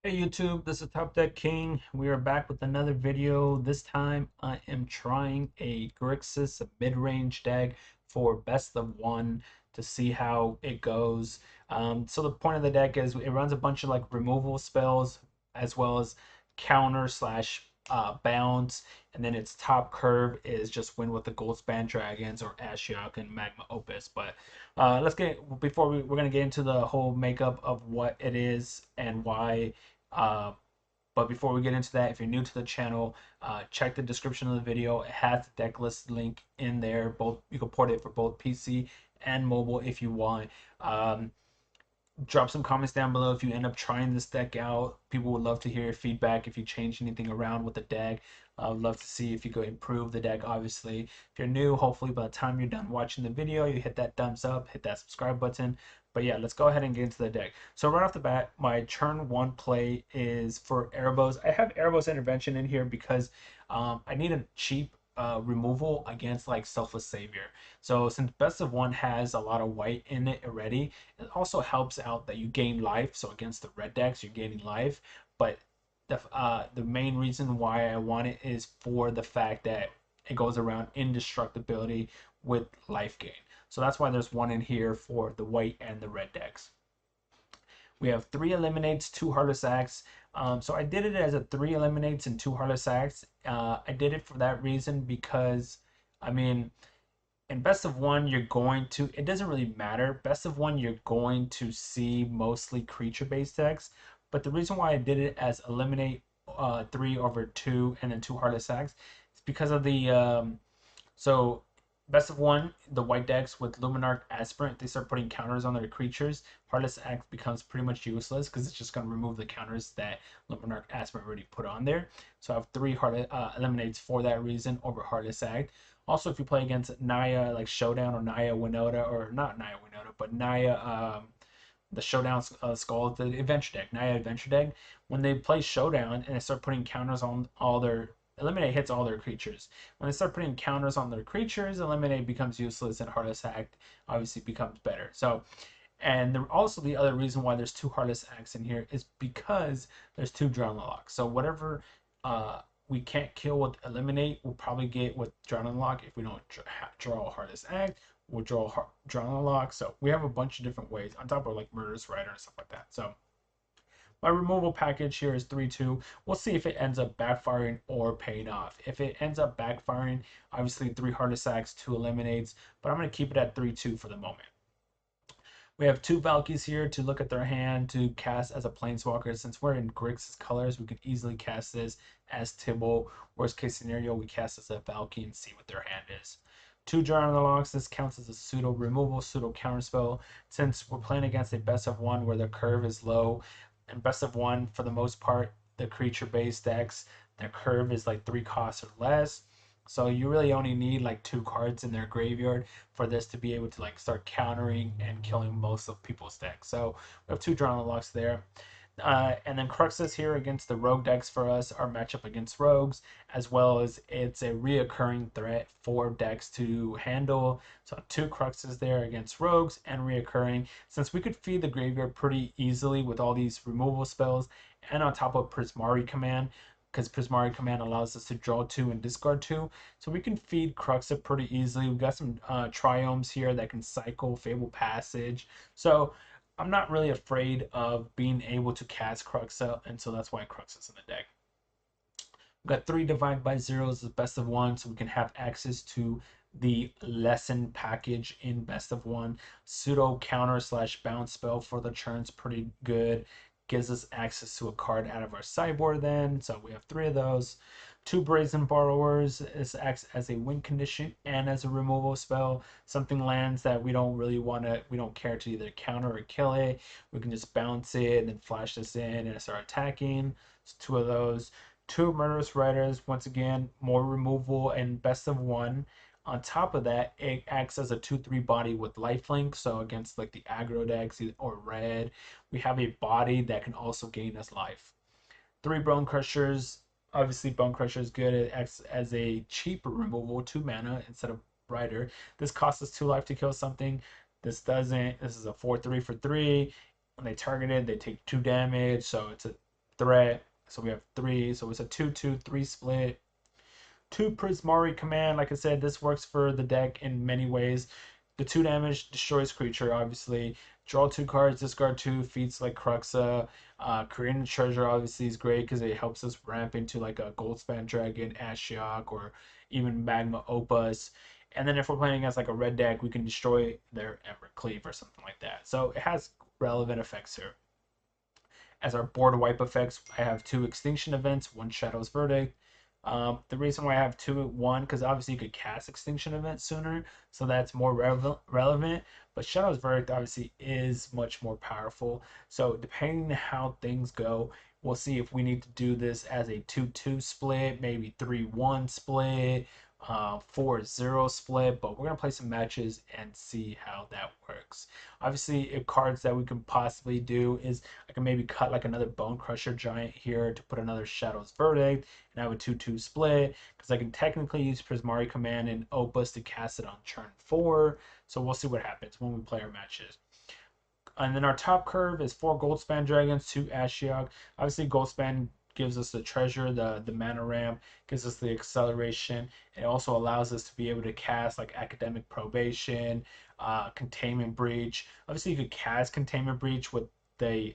Hey YouTube, this is Top Deck King. We are back with another video. This time I am trying a Grixis mid-range deck for best of one to see how it goes. So the point of the deck is it runs a bunch of like removal spells as well as counter slash bounce, and then its top curve is just win with the goldspan dragons or Ashiok and Magma Opus. But let's get before we're gonna get into the whole makeup of what it is and why. uh, but before we get into that, if you're new to the channel, check the description of the video. It has the deck list link in there. Both you can port it for both PC and mobile if you want. Drop some comments down below if you end up trying this deck out. People would love to hear your feedback if you change anything around with the deck. I would love to see if you could improve the deck, obviously. If you're new, hopefully by the time you're done watching the video, you hit that thumbs up, hit that subscribe button. But yeah, let's go ahead and get into the deck. So right off the bat, my turn one play is for Erebos. I have Erebos Intervention in here because I need a cheap removal against like Selfless Savior. So since best of one has a lot of white in it already, it also helps out that you gain life. So against the red decks, you're gaining life. But the main reason why I want it is for the fact that it goes around indestructibility with life gain. So that's why there's one in here for the white and the red decks. We have 3 eliminates, 2 Heartless Acts. So I did it as a 3 eliminates and 2 Heartless Acts. I did it for that reason because, I mean, in best of one, you're going to, it doesn't really matter. Best of one, you're going to see mostly creature based decks. But the reason why I did it as eliminate 3 over 2 and then 2 Heartless Acts is because of the, so best of one, the white decks with Luminarch Aspirant, they start putting counters on their creatures. Heartless Act becomes pretty much useless because it's just going to remove the counters that Luminarch Aspirant already put on there. So I have 3 eliminates for that reason over Heartless Act. Also, if you play against Naya like Showdown or Naya Winota, or not Naya Winota, but Naya the Showdown Skull, the Adventure deck, Naya Adventure deck, when they play Showdown and they start putting counters on all their Eliminate hits all their creatures. When they start putting counters on their creatures, Eliminate becomes useless and Heartless Act obviously becomes better. So, and also the other reason why there's 2 Heartless Acts in here is because there's 2 Drown Lock. So whatever we can't kill with Eliminate, we'll probably get with Drown Lock. If we don't draw a Heartless Act, we'll draw Drown Lock. So we have a bunch of different ways on top of like Murderous Rider and stuff like that. So my removal package here is 3-2. We'll see if it ends up backfiring or paying off. If it ends up backfiring, obviously 3 Heartless Acts, 2 Eliminates, but I'm going to keep it at 3-2 for the moment. We have 2 Valkis here to look at their hand to cast as a Planeswalker. Since we're in Grixis colors, we can easily cast this as Tibble. Worst case scenario, we cast as a Valky and see what their hand is. 2 Jar on the Locks. This counts as a pseudo removal, pseudo counterspell. Since we're playing against a best of one where the curve is low, and best of one for the most part, the creature based decks, their curve is like 3 costs or less. So you really only need like 2 cards in their graveyard for this to be able to like start countering and killing most of people's decks. So we have 2 Drawn Locks there. And then Cruxes here against the rogue decks for us, our matchup against rogues, as well as it's a reoccurring threat for decks to handle. So 2 Cruxes there against rogues and reoccurring. Since we could feed the graveyard pretty easily with all these removal spells and on top of Prismari Command, because Prismari Command allows us to draw 2 and discard 2. So we can feed Cruxa pretty easily. We've got some Triomes here that can cycle Fable Passage. So I'm not really afraid of being able to cast Cruxa, and so that's why Crux is in the deck. We've got 3 Divide by Zeros, the best of one, so we can have access to the lesson package in best of one. Pseudo counter slash bounce spell for the churn's pretty good. Gives us access to a card out of our sideboard then, so we have 3 of those. 2 Brazen Borrowers. This acts as a win condition and as a removal spell. Something lands that we don't really want to, we don't care to either counter or kill it. We can just bounce it and then flash this in and start attacking. So 2 of those. 2 Murderous Riders. Once again, more removal and best of one. On top of that, it acts as a 2/3 body with lifelink. So against like the aggro decks or red, we have a body that can also gain us life. 3 Bonecrushers. Obviously, Bonecrusher is good. It acts as a cheap removal, 2 mana instead of Rider. This costs us 2 life to kill something. This doesn't. This is a 4/3 for 3. When they target it, they take 2 damage. So it's a threat. So we have 3. So it's a 2/2/3 split. 2 Prismari command. Like I said, this works for the deck in many ways. The 2 damage destroys creature, obviously. Draw 2 cards, discard 2, feats like Cruxa. Creating a treasure obviously is great because it helps us ramp into like a Goldspan Dragon, Ashiok, or even Magma Opus. And then if we're playing against like a red deck, we can destroy their Ember Cleave or something like that. So it has relevant effects here. As our board wipe effects, I have 2 Extinction Events, 1 Shadow's Verdict. The reason why I have 2, 1, because obviously you could cast Extinction Event sooner, so that's more relevant. But Shadow's Verdict obviously is much more powerful. So depending on how things go, we'll see if we need to do this as a 2/2 split, maybe 3/1 split, 4/0 split. But we're gonna play some matches and see how that works. Obviously, if cards that we can possibly do is I can maybe cut like another Bonecrusher Giant here to put another Shadow's Verdict and have a 2/2 split because I can technically use Prismari Command and Opus to cast it on turn 4. So we'll see what happens when we play our matches. And then our top curve is 4 Goldspan Dragons, 2 Ashiok. Obviously, Goldspan gives us the treasure, the mana ramp, gives us the acceleration. It also allows us to be able to cast like Academic Probation, Containment Breach. Obviously, you could cast Containment Breach with the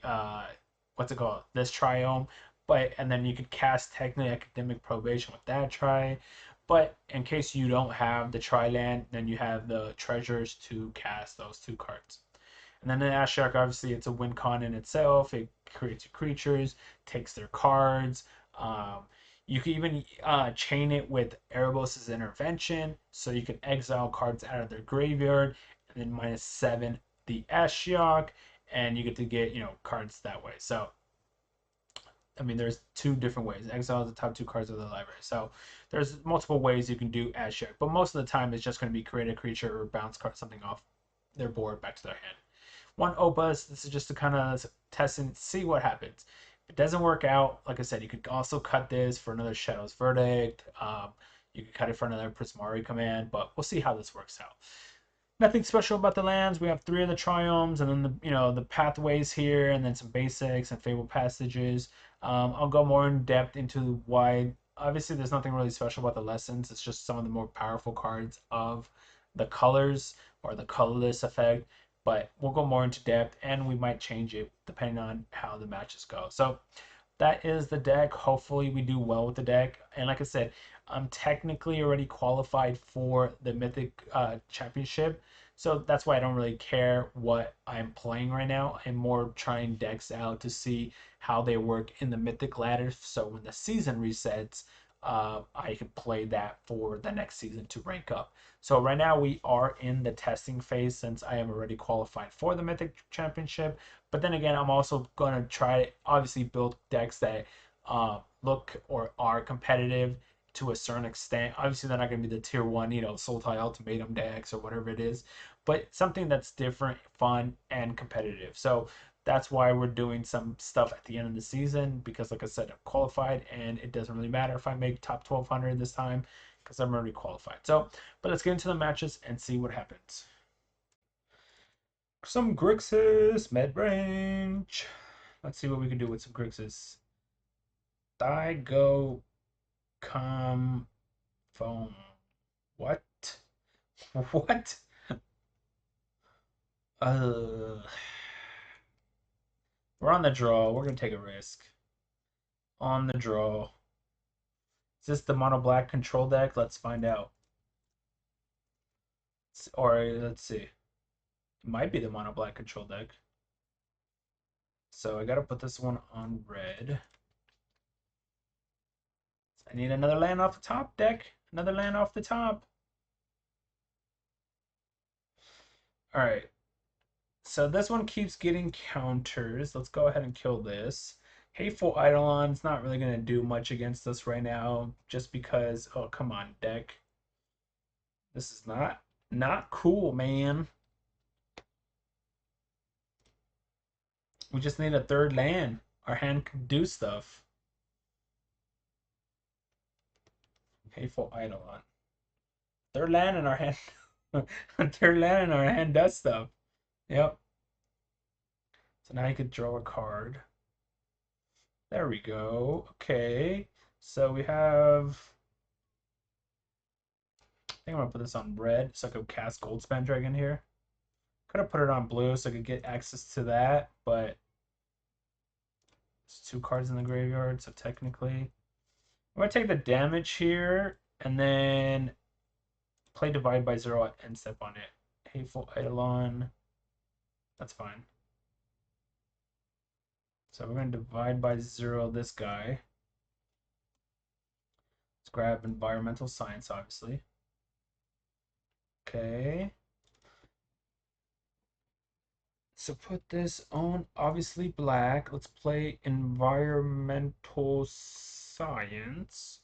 what's it called? This Triome, but and then you could cast technically Academic Probation with that try. But in case you don't have the Tri-land, then you have the treasures to cast those 2 cards. And then the Ashiok, obviously, it's a win con in itself. It creates creatures, takes their cards. You can even chain it with Erebos' Intervention, so you can exile cards out of their graveyard, and then -7 the Ashiok, and you get to get cards that way. So, I mean, there's 2 different ways. Exile the top 2 cards of the library. So there's multiple ways you can do Ashiok, but most of the time it's just going to be create a creature or bounce something off their board back to their hand. 1 Opus, this is just to kind of test and see what happens. If it doesn't work out, like I said, you could also cut this for another Shadow's Verdict. You could cut it for another Prismari command, but we'll see how this works out. Nothing special about the lands. We have 3 of the triomes, and then the pathways here, and then some basics and Fable passages. I'll go more in depth into why. Obviously, there's nothing really special about the lessons. It's just some of the more powerful cards of the colors or the colorless effect. But we'll go more into depth, and we might change it depending on how the matches go. So that is the deck. Hopefully we do well with the deck. And like I said, I'm technically already qualified for the Mythic Championship. So that's why I don't really care what I'm playing right now. I'm more trying decks out to see how they work in the Mythic ladder. So when the season resets, I can play that for the next season to rank up. So right now we are in the testing phase since I am already qualified for the Mythic Championship. But then again, I'm also going to try to obviously build decks that look or are competitive to a certain extent. Obviously, they're not going to be the tier 1, Sultai Ultimatum decks or whatever it is, but something that's different, fun, and competitive. So that's why we're doing some stuff at the end of the season because, like I said, I'm qualified, and it doesn't really matter if I make top 1200 this time because I'm already qualified. So, but let's get into the matches and see what happens. Some Grixis Midrange. Let's see what we can do with some Grixis. Go come phone. What? What? We're on the draw. We're gonna take a risk. On the draw. Is this the mono black control deck? Let's find out. Or let's see. It might be the mono black control deck. So I gotta put this one on red. I need another land off the top deck. Another land off the top. Alright. So this one keeps getting counters. Let's go ahead and kill this. Hateful Eidolon's not really going to do much against us right now. Just because... Oh, come on, deck. This is not cool, man. We just need a 3rd land. Our hand can do stuff. Hateful Eidolon. 3rd land in our hand. 3rd land in our hand does stuff. Yep. So now you could draw a card. There we go. Okay. So we have, I think I'm gonna put this on red so I could cast Goldspan Dragon here. Could have put it on blue so I could get access to that, but it's 2 cards in the graveyard, so technically I'm gonna take the damage here and then play Divide by Zero and step on it. Hateful Eidolon. That's fine. So we're gonna Divide by Zero this guy. Let's grab Environmental Science, obviously. Okay. So put this on obviously black. Let's play Environmental Science.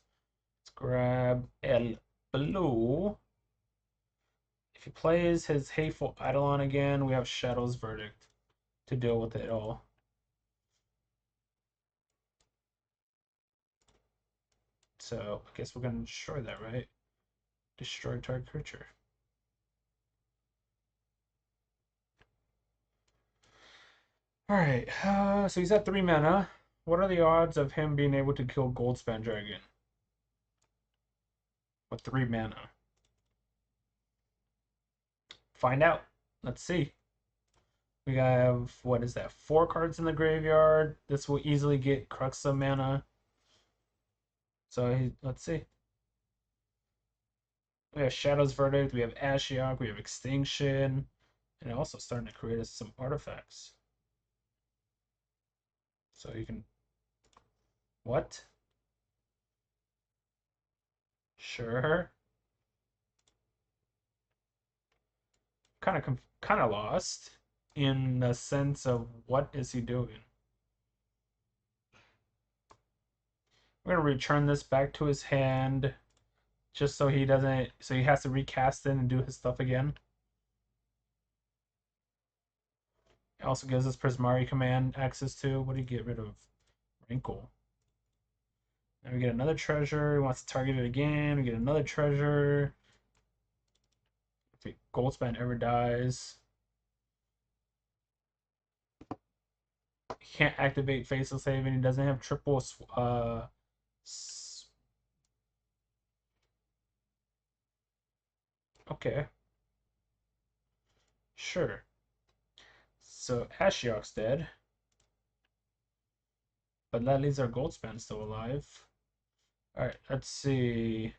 Let's grab El Blue. If he plays his Hateful Eidolon again, we have Shadow's Verdict to deal with it all. So I guess we're gonna destroy that, right? Destroy target creature. Alright, so he's at 3 mana. What are the odds of him being able to kill Goldspan Dragon? With 3 mana. Find out. Let's see. We have, what is that, 4 cards in the graveyard. This will easily get Cruxa mana. So let's see. We have Shadow's Verdict, we have Ashiok, we have Extinction, and also starting to create us some artifacts. So you can, what? Sure. Kind of lost in the sense of what is he doing. We're gonna return this back to his hand, just so he doesn't, so he has to recast it and do his stuff again. It also gives us Prismari command access to. What do you get rid of? Wrinkle. And we get another treasure. He wants to target it again. We get another treasure. If Goldspan ever dies, he can't activate Faceless Haven. He doesn't have triple. Okay. Sure. So Ashiok's dead. But that leaves our Goldspan still alive. Alright, let's see.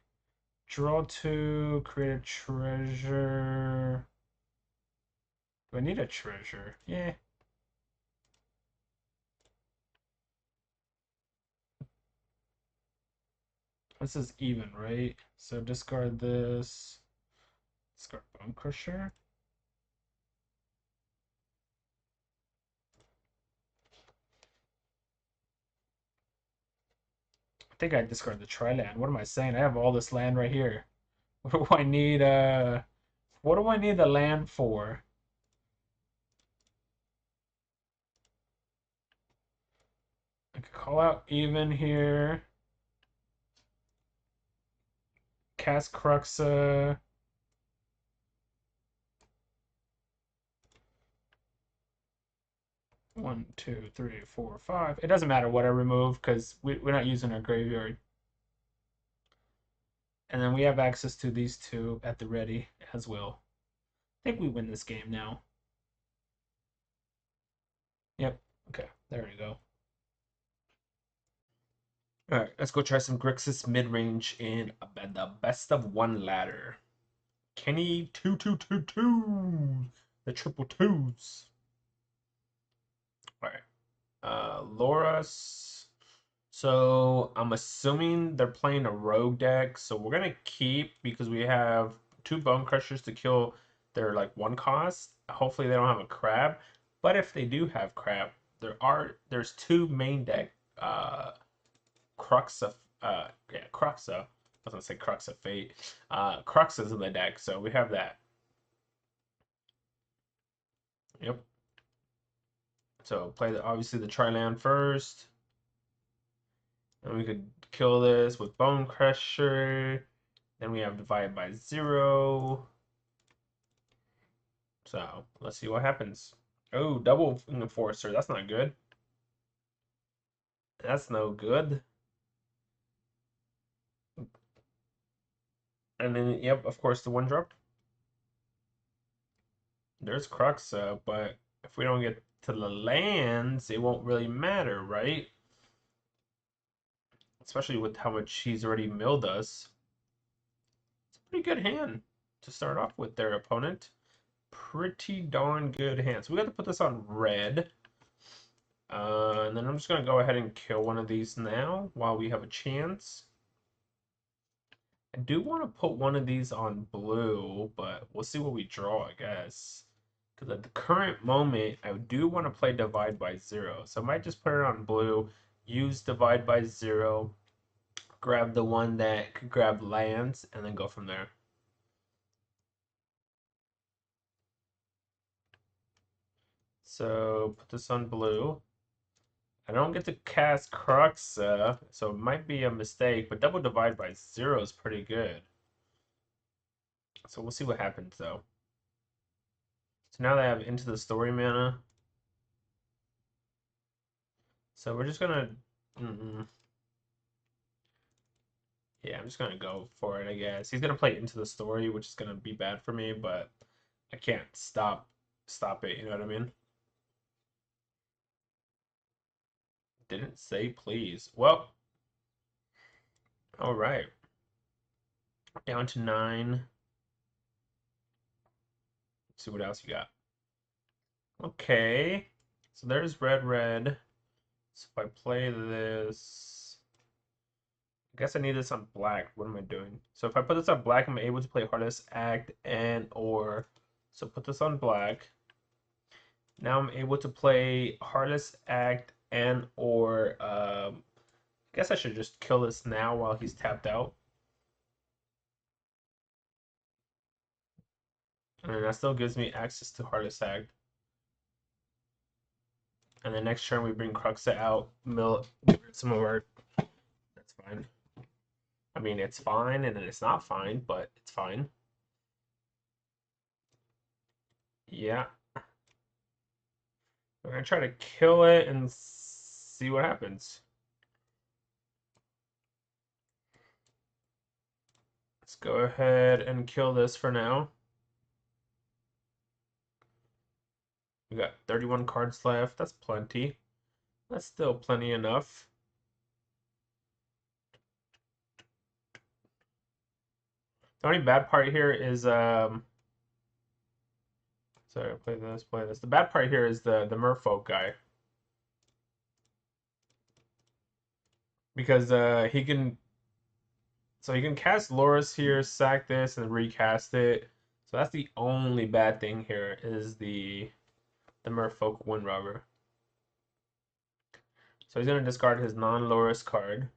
Draw 2, create a treasure. Do I need a treasure? Yeah. This is even, right? So discard this. Discard Bonecrusher. I think I discard the Tri-Land. What am I saying? I have all this land right here. What do I need what do I need the land for? I could call out even here. Cast Cruxa. One, two, three, four, five. It doesn't matter what I remove because we're not using our graveyard. And then we have access to these two at the ready as well. I think we win this game now. Yep. Okay. There you go. All right. Let's go try some Grixis Midrange in the best of 1 ladder. Kenny 2 the triple twos. All right. Loras. So I'm assuming they're playing a rogue deck. So we're gonna keep because we have 2 Bone Crushers to kill their like 1 cost. Hopefully they don't have a crab. But if they do have crab, there's 2 main deck Cruxa Cruxa. I was gonna say Crux of Fate. Cruxes in the deck, so we have that. Yep. So play obviously the Tri-Land first. And we could kill this with Bonecrusher. Then we have Divide by Zero. So let's see what happens. Oh, double Enforcer. That's not good. That's no good. And then, yep, of course, the 1-drop. There's Cruxa, but if we don't get to the lands, it won't really matter, right? Especially with how much he's already milled us. It's a pretty good hand to start off with their opponent. Pretty darn good hand. So we got to put this on red. And then I'm just going to go ahead and kill one of these now while we have a chance. I do want to put one of these on blue, but we'll see what we draw, I guess. Because at the current moment, I do want to play Divide by Zero. So I might just put it on blue, use Divide by Zero, grab the one that could grab lands, and then go from there. So put this on blue. I don't get to cast Cruxa, so it might be a mistake, but double divide by zero is pretty good. So we'll see what happens though. So now they have Into the Story mana. So we're just gonna... Yeah, I'm just gonna go for it, I guess. He's gonna play Into the Story, which is gonna be bad for me, but I can't stop it, you know what I mean? Didn't say please. Well, all right. Down to 9. Let's see what else you got. Okay. So there's red. So if I play this, I guess I need this on black. What am I doing? So if I put this on black, I'm able to play Heartless Act and or. So put this on black. Now I'm able to play Heartless Act and or. I guess I should just kill this now while he's tapped out. And that still gives me access to Heartless Act. And the next turn we bring Cruxa out, mill some of our. That's fine. I mean, it's fine and it's not fine, but it's fine. Yeah. We're gonna try to kill it and see what happens. Let's go ahead and kill this for now. We got 31 cards left. That's plenty. That's still plenty enough. The only bad part here is sorry, play this. The bad part here is the merfolk guy. Because he can cast Loris here, sack this, and recast it. So that's the only bad thing here is the merfolk wind robber. So he's gonna discard his non-Loris card.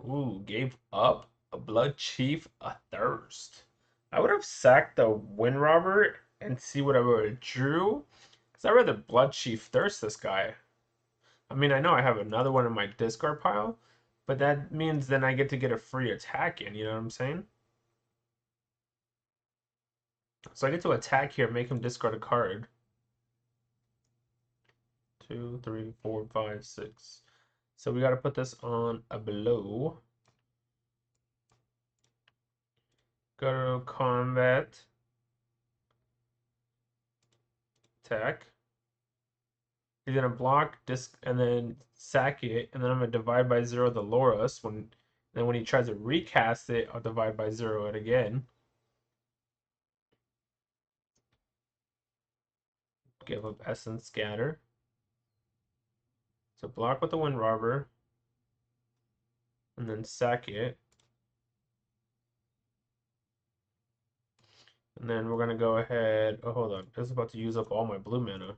Ooh, gave up a Blood Chief, a Thirst. I would have sacked the Wind Robber and see what I would have drew. Because I'd rather Blood Chief Thirst this guy. I mean, I know I have another one in my discard pile, but that means then I get to get a free attack in, you know what I'm saying? So I get to attack here, make him discard a card. 2, 3, 4, 5, 6. So we got to put this on a below. Go to combat. Attack. He's gonna block, disc, and then sack it, and then I'm gonna divide by zero the Loris. Then when he tries to recast it, I'll divide by zero it again. Give up Essence Scatter. So block with the Wind Robber, and then sack it. And then we're gonna go ahead. Oh, hold on. This is about to use up all my blue mana.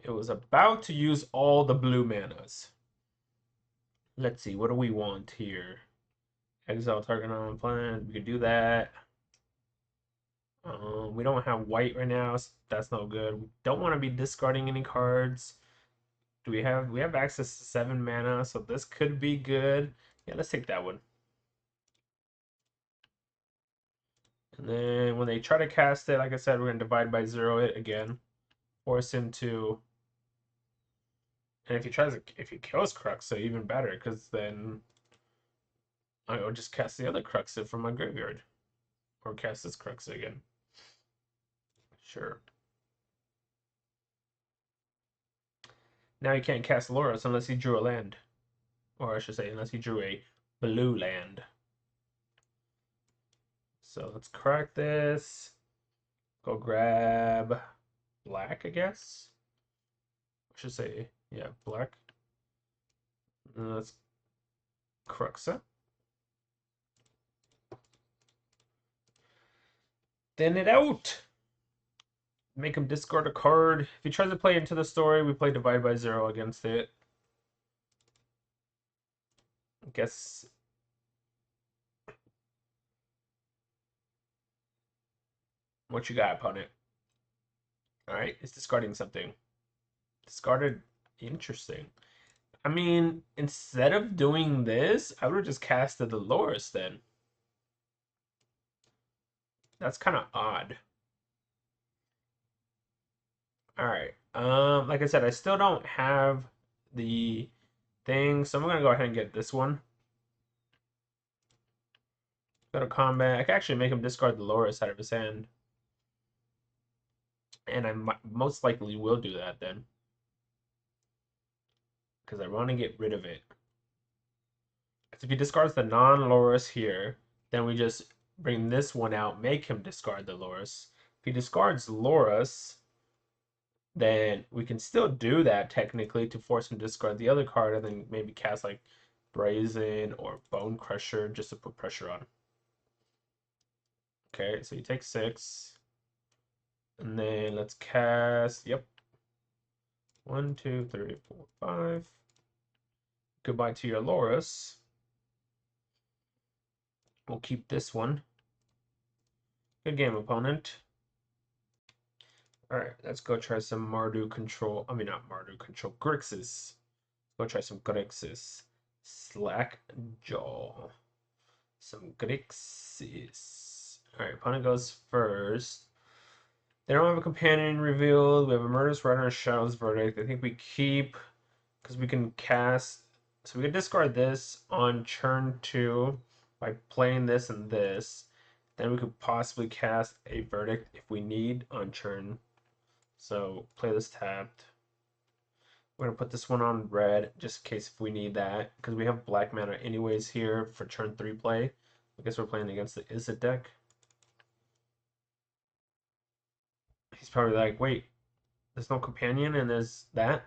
It was about to use all the blue manas. Let's see, what do we want here? Exile target on planet. We could do that. We don't have white right now, so that's no good. We don't want to be discarding any cards. We have access to 7 mana, so this could be good. Yeah, let's take that one. And then when they try to cast it, like I said, we're going to divide by 0 it again. Force him to... And if he kills Cruxa, even better, because then I'll just cast the other Cruxa from my graveyard. Or cast this Cruxa again. Sure. Now he can't cast Loras unless he drew a land. Or I should say, unless he drew a blue land. So let's crack this. Go grab black, I guess. I should say, yeah, black. And let's Cruxa. Thin it out. Make him discard a card. If he tries to play Into the Story, we play Divide by 0 against it. I guess. What you got, opponent? Alright, it's discarding something. Discarded. Interesting. I mean, instead of doing this, I would have just casted the Loras then. That's kind of odd. Alright. Like I said, I still don't have the thing, so I'm gonna go ahead and get this one. Go to combat. I can actually make him discard the Loras out of his hand. And I most likely will do that then. Because I want to get rid of it. Because if he discards the non-Loras here, then we just bring this one out, make him discard the Loras. If he discards Loras, then we can still do that technically to force him to discard the other card and then maybe cast like Brazen or Bonecrusher just to put pressure on. Okay, so he takes 6. And then let's cast, yep. 1, 2, 3, 4, 5. Goodbye to your Loras. We'll keep this one. Good game, opponent. Alright, let's go try some Mardu control. I mean, not Mardu control. Grixis. Go try some Grixis. Slackjaw. Some Grixis. Alright, opponent goes first. They don't have a companion revealed. We have a Murderous Rider and Shadow's Verdict. I think we keep because we can cast. So we can discard this on turn 2 by playing this and this. Then we could possibly cast a Verdict if we need on turn. So play this tapped. We're going to put this one on red just in case if we need that. Because we have black mana anyways here for turn 3 play. I guess we're playing against the Izzet deck. He's probably like, wait, there's no companion and there's that?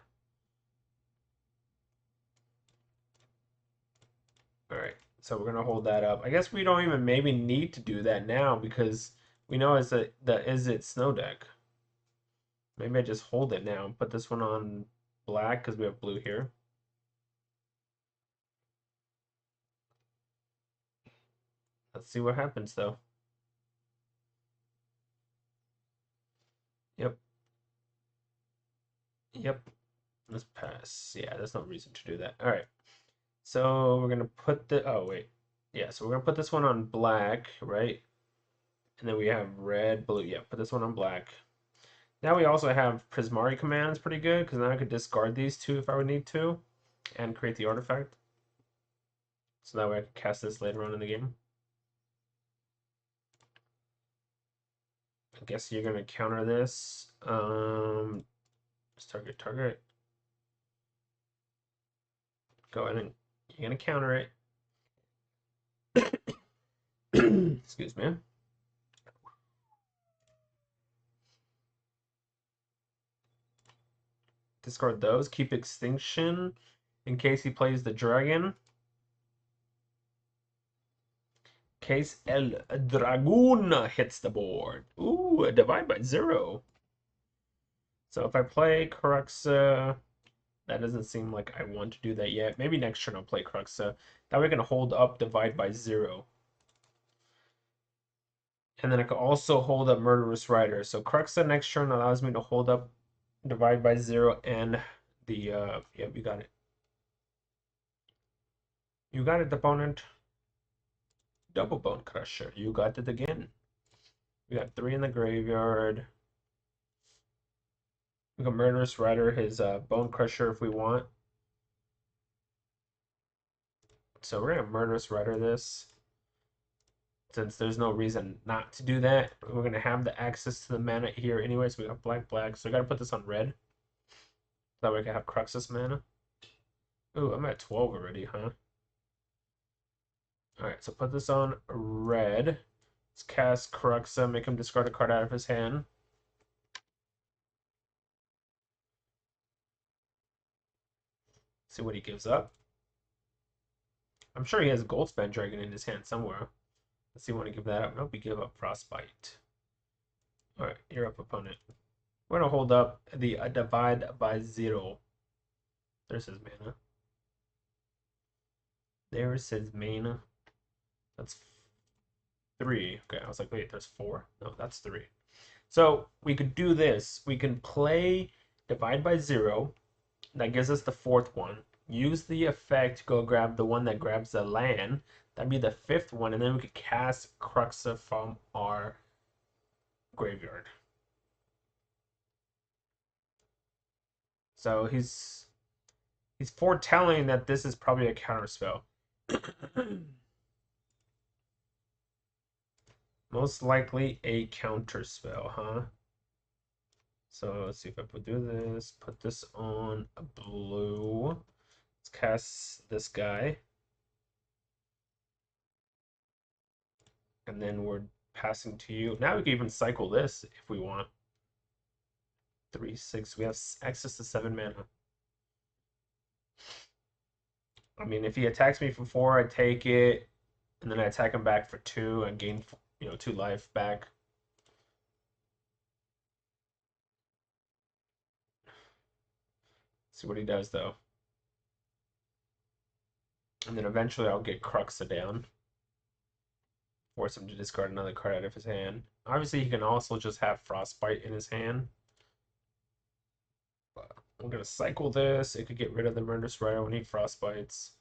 Alright, so we're going to hold that up. I guess we don't even maybe need to do that now because we know it's the Izzet snow deck. Maybe I just hold it now and put this one on black because we have blue here. Let's see what happens though. Yep. Yep. Let's pass. Yeah, there's no reason to do that. All right. So we're gonna put the. Oh wait. Yeah. So we're gonna put this one on black, right? And then we have red, blue. Yeah. Put this one on black. Now we also have Prismari commands, pretty good because now I could discard these two if I would need to, and create the artifact. So that way I can cast this later on in the game. I guess you're gonna counter this. Let's target. Go ahead and you're gonna counter it. Excuse me. Discard those. Keep Extinction in case he plays the dragon. Case El Dragoon hits the board. Ooh, a divide by 0. So if I play Cruxa, that doesn't seem like I want to do that yet. Maybe next turn I'll play Cruxa. That way I can hold up divide by 0. And then I can also hold up Murderous Rider. So Cruxa next turn allows me to hold up divide by 0 and the, yep, you got it. You got it, opponent. Double Bonecrusher. You got it again. We got 3 in the graveyard. We can Murderous Rider his Bonecrusher if we want. So we're gonna Murderous Rider this. Since there's no reason not to do that, we're gonna have the access to the mana here anyway. So we got black, so we gotta put this on red. That way we can have Grixis mana. Ooh, I'm at 12 already, huh? Alright, so put this on red. Let's cast Cruxa, make him discard a card out of his hand. See what he gives up. I'm sure he has a Goldspan Dragon in his hand somewhere. Let's see when he give that up. Nope, he gave up Frostbite. Alright, you're up, opponent. We're gonna hold up the Divide by 0. There's his mana. There's his mana. That's 3. Okay, I was like, wait, there's 4? No, that's 3. So we could do this. We can play Divide by 0. That gives us the 4th one. Use the effect to go grab the one that grabs the land. That'd be the 5th one, and then we could cast Cruxa from our graveyard. So he's foretelling that this is probably a counter spell. Most likely a counter spell, huh? So let's see if I do this. Put this on a blue. Let's cast this guy. And then we're passing to you. Now we can even cycle this if we want. 3, 6. We have access to 7 mana. I mean, if he attacks me for 4, I take it. And then I attack him back for 2 and gain, 2 life back. See what he does, though. And then eventually I'll get Cruxa down. Force him to discard another card out of his hand. Obviously, he can also just have Frostbite in his hand. But I'm going to cycle this. It could get rid of the Murderous Rider when he Frostbites.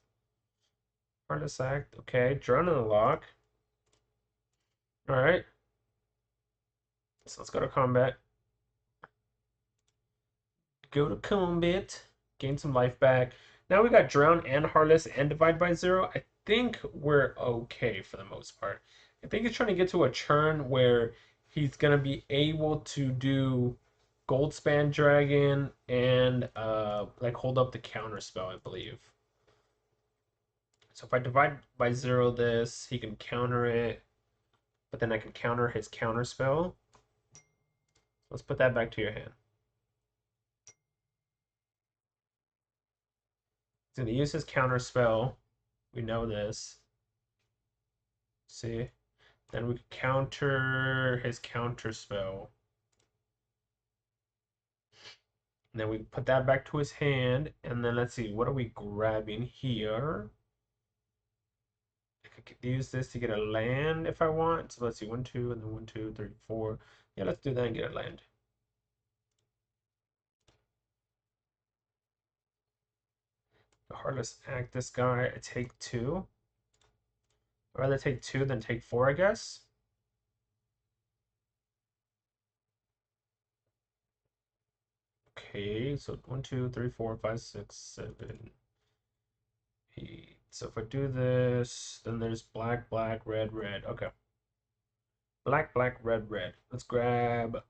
Heartless Act. Okay, drawn in the lock. Alright. So let's go to combat. Go to combat. Gain some life back. Now we got Drown and Heartless and Divide by 0. I think we're okay for the most part. I think he's trying to get to a turn where he's going to be able to do Goldspan Dragon and like hold up the counter spell, I believe. So if I Divide by 0 this, he can counter it, but then I can counter his counter spell. Let's put that back to your hand. He's going to use his counter spell. We know this. See? Then we counter his counter spell. And then we put that back to his hand. And then let's see, what are we grabbing here? I could use this to get a land if I want. So let's see, 1, 2, and then 1, 2, 3, 4. Yeah, let's do that and get a land. The Heartless Act this guy. I take 2. I'd rather take 2 than take 4, I guess. Okay, so 1, 2, 3, 4, 5, 6, 7, 8. So if I do this, then there's black, red, red. Okay. Black, red, red. Let's grab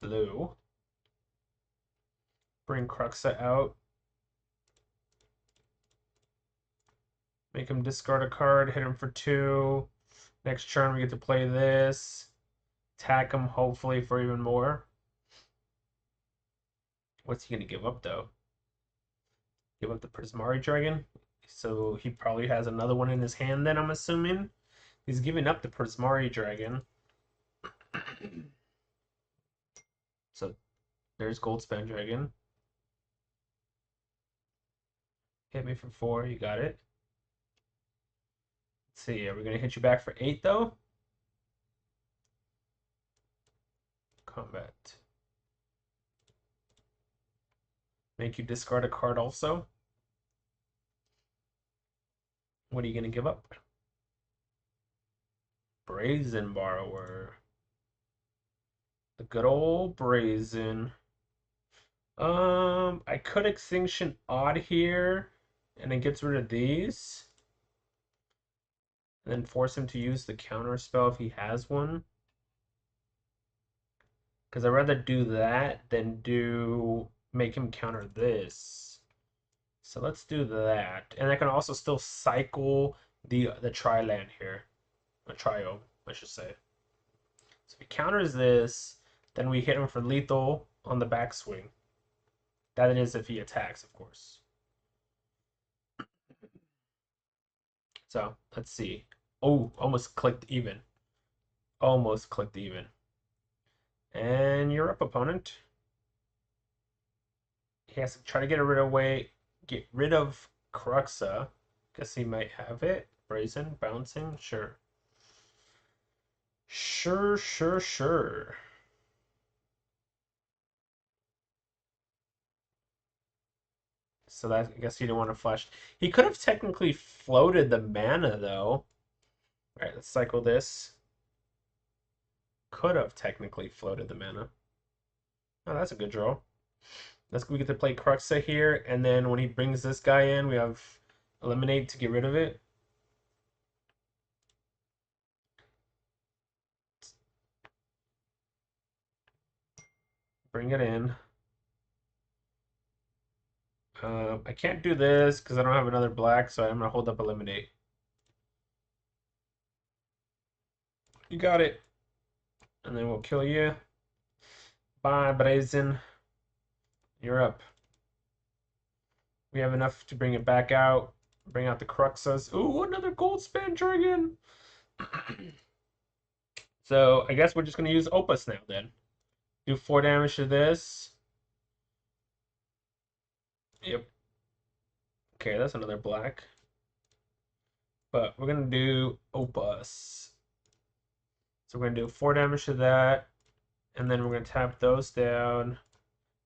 blue. Bring Cruxa out. Make him discard a card, hit him for 2. Next turn we get to play this. Attack him hopefully for even more. What's he gonna give up though? Give up the Prismari Dragon. So he probably has another one in his hand then, I'm assuming. He's giving up the Prismari Dragon. So there's Goldspan Dragon. Hit me for 4, you got it. Let's see, are we gonna hit you back for 8 though? Combat. Make you discard a card also. What are you gonna give up? Brazen Borrower. The good old Brazen. I could Extinction Odd here, and it gets rid of these. And then force him to use the counter spell if he has one. Because I'd rather do that than make him counter this. So let's do that. And I can also still cycle the tri-land here. A triome, I should say. So if he counters this, then we hit him for lethal on the backswing. That is if he attacks, of course. So let's see. Oh, almost clicked even. Almost clicked even. And you're up, opponent. He has to try to get rid of Cruxa. Guess he might have it. Brazen, bouncing, sure. Sure. So that, I guess he didn't want to flash. He could have technically floated the mana, though. Alright, let's cycle this. Could have technically floated the mana. Oh, that's a good draw. We get to play Cruxa here, and then when he brings this guy in, we have Eliminate to get rid of it. Bring it in. I can't do this because I don't have another black, so I'm going to hold up Eliminate. You got it. And then we'll kill you. Bye, Brazen. You're up. We have enough to bring it back out. Bring out the Cruxas. Ooh, another goldspan dragon. So I guess we're just going to use Opus now then. Do 4 damage to this. Yep. Okay, that's another black. But we're going to do Opus. So we're going to do 4 damage to that. And then we're going to tap those down.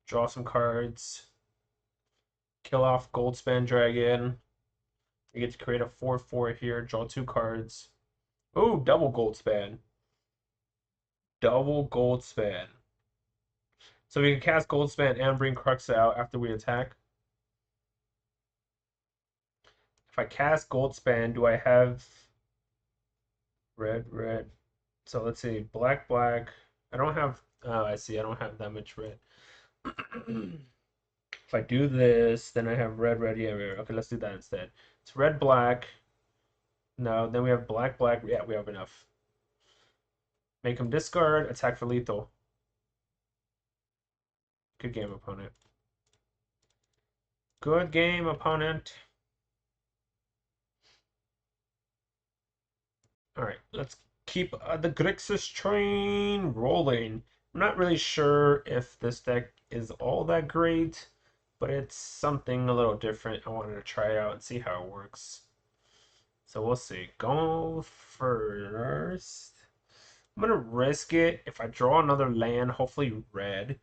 Draw some cards. Kill off Goldspan Dragon. We get to create a 4/4 here. Draw 2 cards. Ooh, double Goldspan. Double Goldspan. So we can cast Goldspan and bring Crux out after we attack. If I cast Goldspan, do I have red? So let's see, black. I don't have, oh, I see, I don't have that much red. If I do this, then I have red, yeah, okay, let's do that instead. It's red, black. No, then we have black. Yeah, we have enough. Make him discard, attack for lethal. Good game, opponent. Good game, opponent. Alright, let's keep the Grixis train rolling. I'm not really sure if this deck is all that great, but it's something a little different. I wanted to try out and see how it works. So we'll see. Go first. I'm gonna risk it. If I draw another land, hopefully red,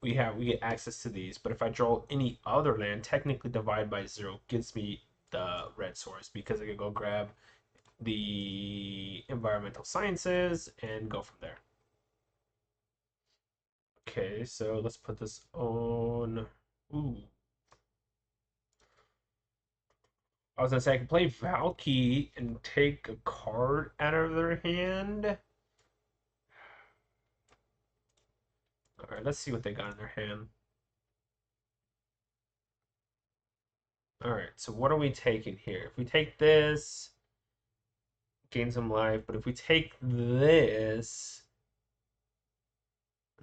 we get access to these. But if I draw any other land, technically divide by 0 gives me the red source because I can go grab the environmental sciences and go from there. Okay, so let's put this on. Ooh. I was gonna say I can play Valki and take a card out of their hand. Alright, let's see what they got in their hand. Alright, so what are we taking here? If we take this, gain some life, but if we take this,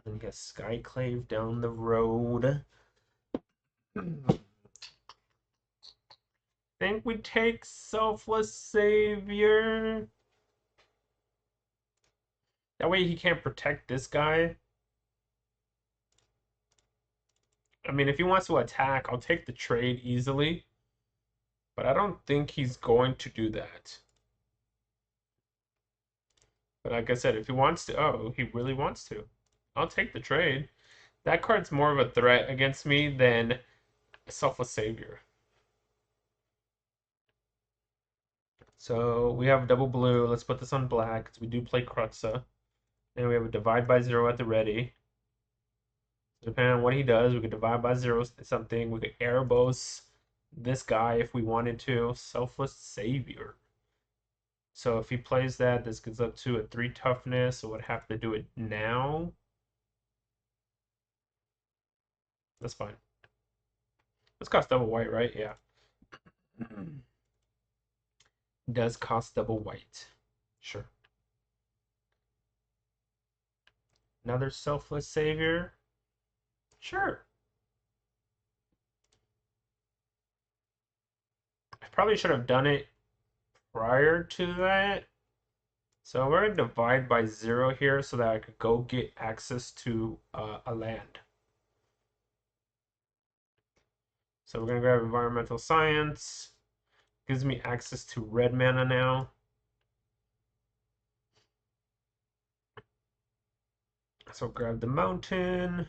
then get Skyclave down the road. Think we take Selfless Savior. That way he can't protect this guy. I mean, if he wants to attack, I'll take the trade easily. But I don't think he's going to do that. But like I said, if he wants to, oh, he really wants to. I'll take the trade. That card's more of a threat against me than Selfless Savior. So we have double blue. Let's put this on black because we do play Krutza. And we have a divide by 0 at the ready. Depending on what he does, we could divide by 0 something. We could Erebos this guy if we wanted to. Selfless Savior. So if he plays that, this gets up to a 3 toughness. So would have to do it now. That's fine. This costs double white, right? Yeah. Does cost double white. Sure. Another Selfless Savior. Sure. I probably should have done it prior to that. So we're going to divide by 0 here so that I could go get access to a land. So we're going to grab Environmental Science. Gives me access to red mana now. So grab the mountain.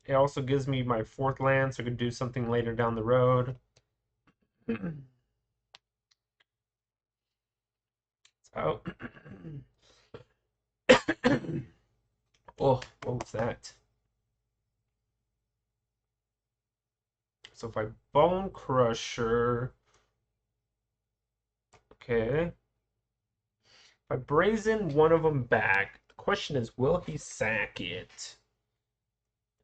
It also gives me my 4th land, so I could do something later down the road. So, oh, what was that? So if I Bonecrusher, okay. If I Brazen one of them back, the question is, will he sack it?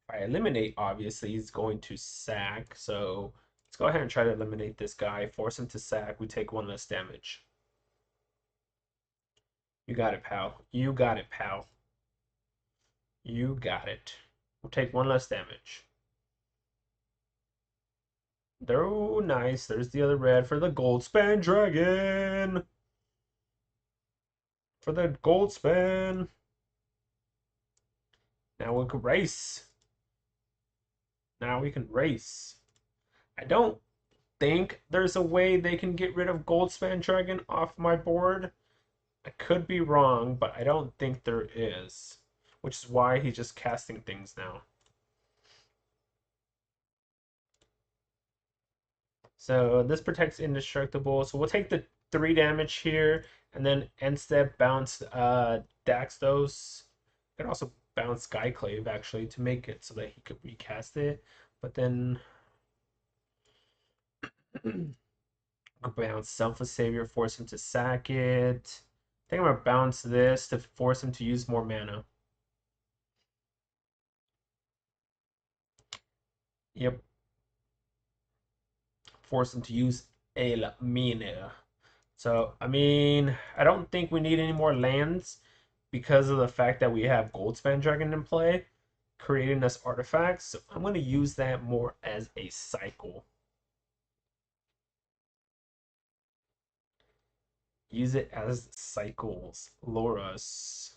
If I eliminate, obviously, he's going to sack. So let's go ahead and try to eliminate this guy, force him to sack. We take 1 less damage. You got it, pal. You got it, pal. You got it. We'll take 1 less damage. Oh, nice. There's the other red for the goldspan dragon. For the goldspan. Now we can race. Now we can race. I don't think there's a way they can get rid of goldspan dragon off my board. I could be wrong, but I don't think there is. Which is why he's just casting things now. So this protects indestructible. So we'll take the 3 damage here, and then end step bounce Daxos. Could also bounce Skyclave actually to make it so that he could recast it. But then bounce Selfless Savior, force him to sack it. I think I'm gonna bounce this to force him to use more mana. Yep. Force him to use El Mina. So, I mean, I don't think we need any more lands because of the fact that we have Goldspan Dragon in play, creating us artifacts. So I'm going to use that more as a cycle. Use it as cycles. Loras.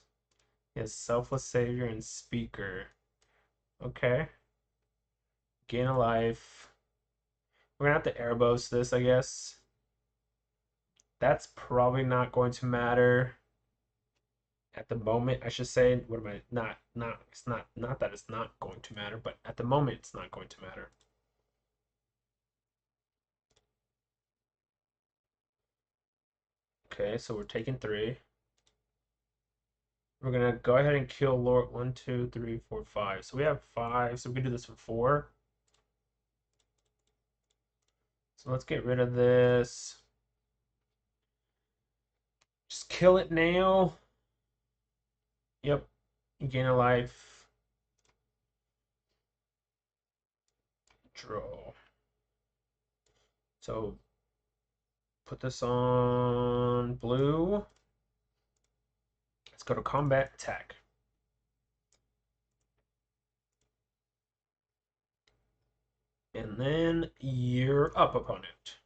Yes, Selfless Savior and Speaker. Okay. Gain a life. We're going to have to Erebos this, I guess. That's probably not going to matter at the moment. I should say, what am I, it's not that it's not going to matter, but at the moment it's not going to matter. Okay, so we're taking 3. We're gonna go ahead and kill Lord 1, 2, 3, 4, 5. So we have 5, so we can do this for 4. So let's get rid of this. Just kill it now. Yep. Gain a life. Draw. So put this on blue. Let's go to combat attack. And then you're up, opponent.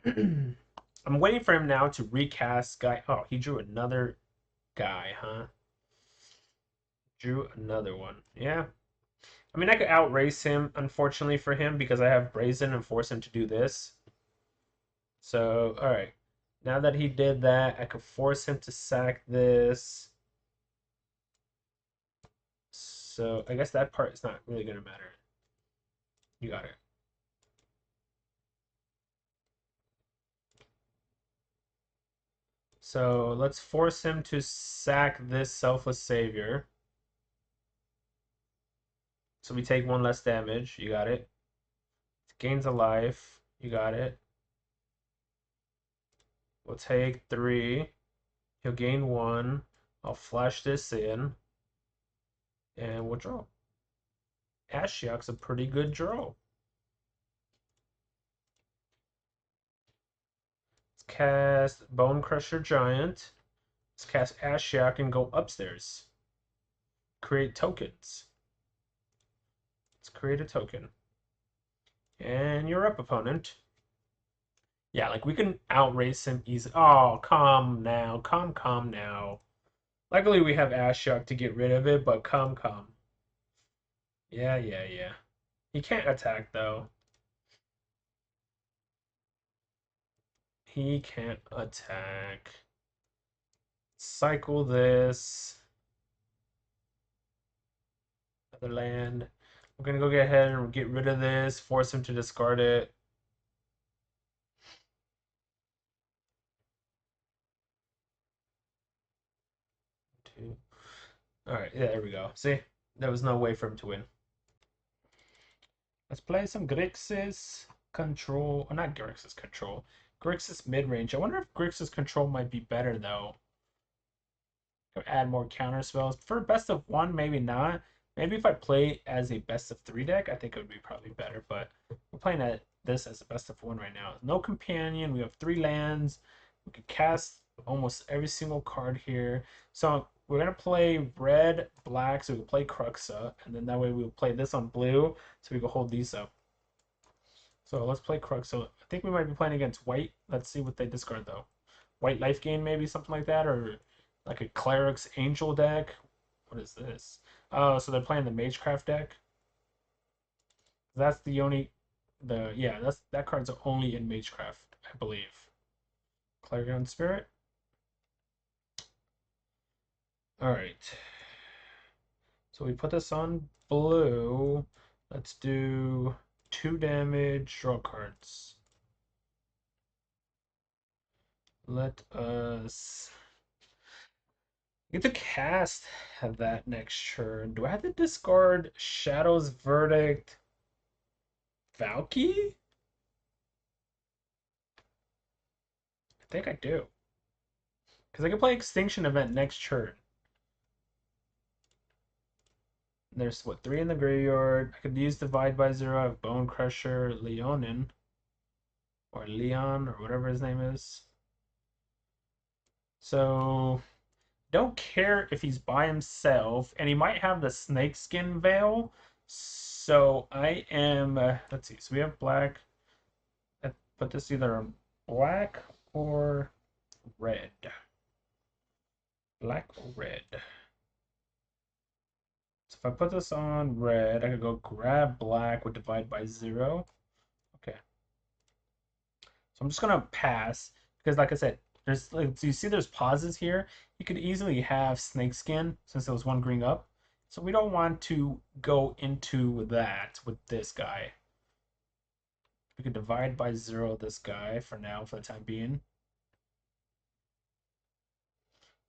I'm waiting for him now to recast guy. Oh, he drew another guy, huh? Drew another one. Yeah. I mean, I could outrace him, unfortunately for him, because I have Brazen and force him to do this. So, alright. Now that he did that, I could force him to sack this. So, I guess that part is not really going to matter. You got it. So let's force him to sack this Selfless Savior. So we take 1 less damage. You got it. Gains a life. You got it. We'll take 3. He'll gain 1. I'll flash this in. And we'll draw. Ashiok's a pretty good draw. Let's cast Bonecrusher Giant. Let's cast Ashiok and go upstairs. Create tokens. Let's create a token. And you're up, opponent. Yeah, like we can outrace him easily. Oh, calm now. Calm now. Luckily we have Ashiok to get rid of it, but calm. Yeah. He can't attack though. He can't attack. Cycle this. Other land. We're gonna go get ahead and get rid of this, force him to discard it. Two. Alright, yeah, there we go. See? There was no way for him to win. Let's play some Grixis Control. Oh, not Grixis Control. Grixis Midrange. I wonder if Grixis Control might be better, though. Add more counter spells. For best of 1, maybe not. Maybe if I play as a best of 3 deck, I think it would be probably better. But we're playing this as a best of 1 right now. No companion. We have 3 lands. We can cast almost every single card here. So we're going to play red, black, so we can play Cruxa. And then that way we'll play this on blue, so we can hold these up. So let's play Cruxa. I think we might be playing against white. Let's see what they discard, though. White life gain, maybe, something like that, or like a Cleric's Angel deck. What is this? Oh, so they're playing the Magecraft deck. That's the only, that card's only in Magecraft, I believe. Clarion Spirit. All right. So we put this on blue. Let's do 2 damage. Draw cards. Let us get to cast that next turn. Do I have to discard Shadow's Verdict? Valki? I think I do. Because I can play Extinction Event next turn. There's, what, 3 in the graveyard. I could use Divide by 0. I have Bonecrusher Leonin. Or Leon, or whatever his name is. So, don't care if he's by himself. And he might have the Snakeskin Veil. So, I am... let's see. So, we have black. I put this either on black or red. Black or red. So if I put this on red, I could go grab black with divide by 0. Okay. So I'm just gonna pass because, like I said, there's like, so you see there's pauses here. You could easily have Snakeskin since there was 1 green up. So we don't want to go into that with this guy. We could divide by 0 this guy for now, for the time being.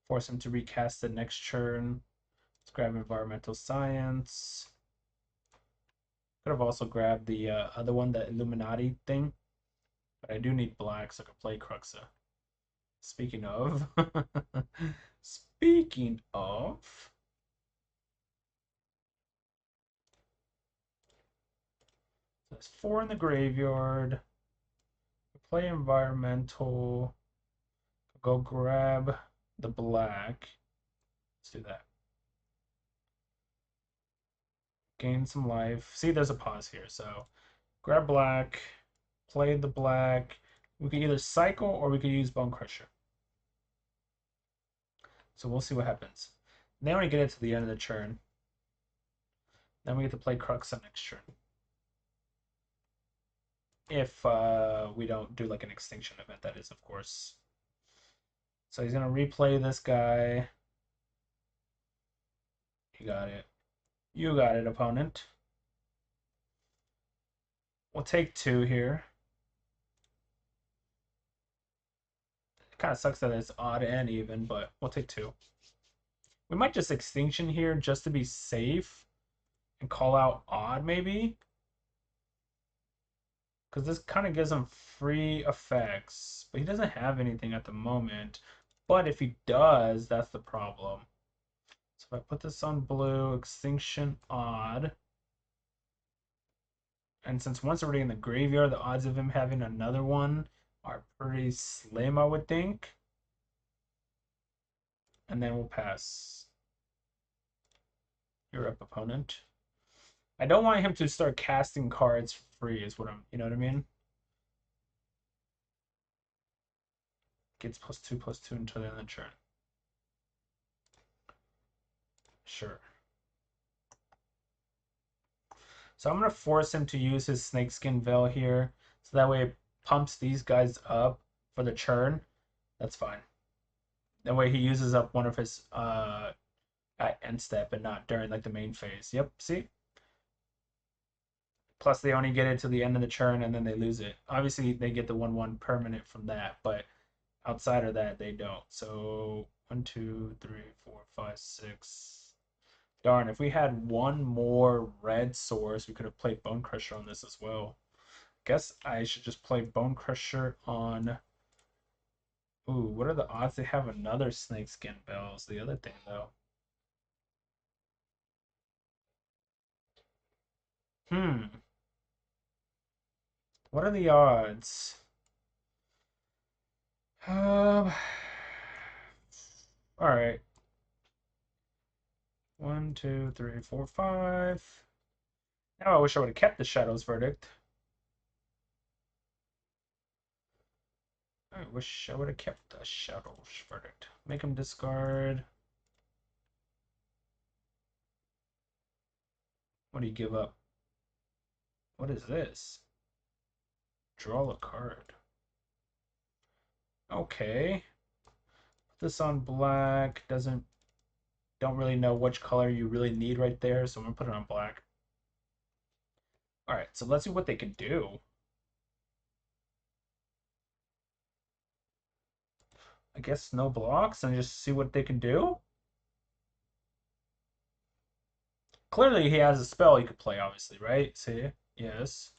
Force him to recast the next turn. Let's grab Environmental Science. Could have also grabbed the other one, the Illuminati thing. But I do need black, so I can play Cruxa. Speaking of... Speaking of... There's 4 in the graveyard. Play Environmental. Go grab the black. Let's do that. Gain some life. See, there's a pause here. So grab black, play the black. We can either cycle or we can use Bonecrusher. So we'll see what happens. Then we get it to the end of the turn. Then we get to play Cruxa next turn. If we don't do like an Extinction Event, that is, of course. So he's going to replay this guy. You got it. You got it, opponent. We'll take 2 here. Kind of sucks that it's odd and even, but we'll take 2. We might just Extinction here just to be safe and call out odd maybe. Because this kind of gives him free effects. But he doesn't have anything at the moment. But if he does, that's the problem. So if I put this on blue, Extinction odd. And since one's already in the graveyard, the odds of him having another one are pretty slim, I would think. And then we'll pass. You're up, opponent. I don't want him to start casting cards for free, is what you know what I mean? Gets +2/+2 until the end of the turn. Sure. So I'm going to force him to use his Snakeskin Veil here. So that way it pumps these guys up for the churn. That's fine. That way he uses up one of his at end step and not during like the main phase. Yep, see? Plus they only get it to the end of the churn and then they lose it. Obviously they get the 1/1 permanent from that, but outside of that they don't. So 1, 2, 3, 4, 5, 6. Darn, if we had one more red source, we could have played Bonecrusher on this as well. Guess I should just play Bonecrusher on... Ooh, what are the odds they have another Snakeskin Bells? The other thing, though. What are the odds? Alright. 1, 2, 3, 4, 5. Now I wish I would have kept the Shadow's Verdict. I wish I would have kept the Shadow's Verdict. Make him discard. What do you give up? What is this? Draw a card. Okay. Put this on black. Don't really know which color you really need right there, so I'm gonna put it on black. Alright, so let's see what they can do. I guess no blocks and just see what they can do. Clearly he has a spell he could play, obviously, right? See? Yes.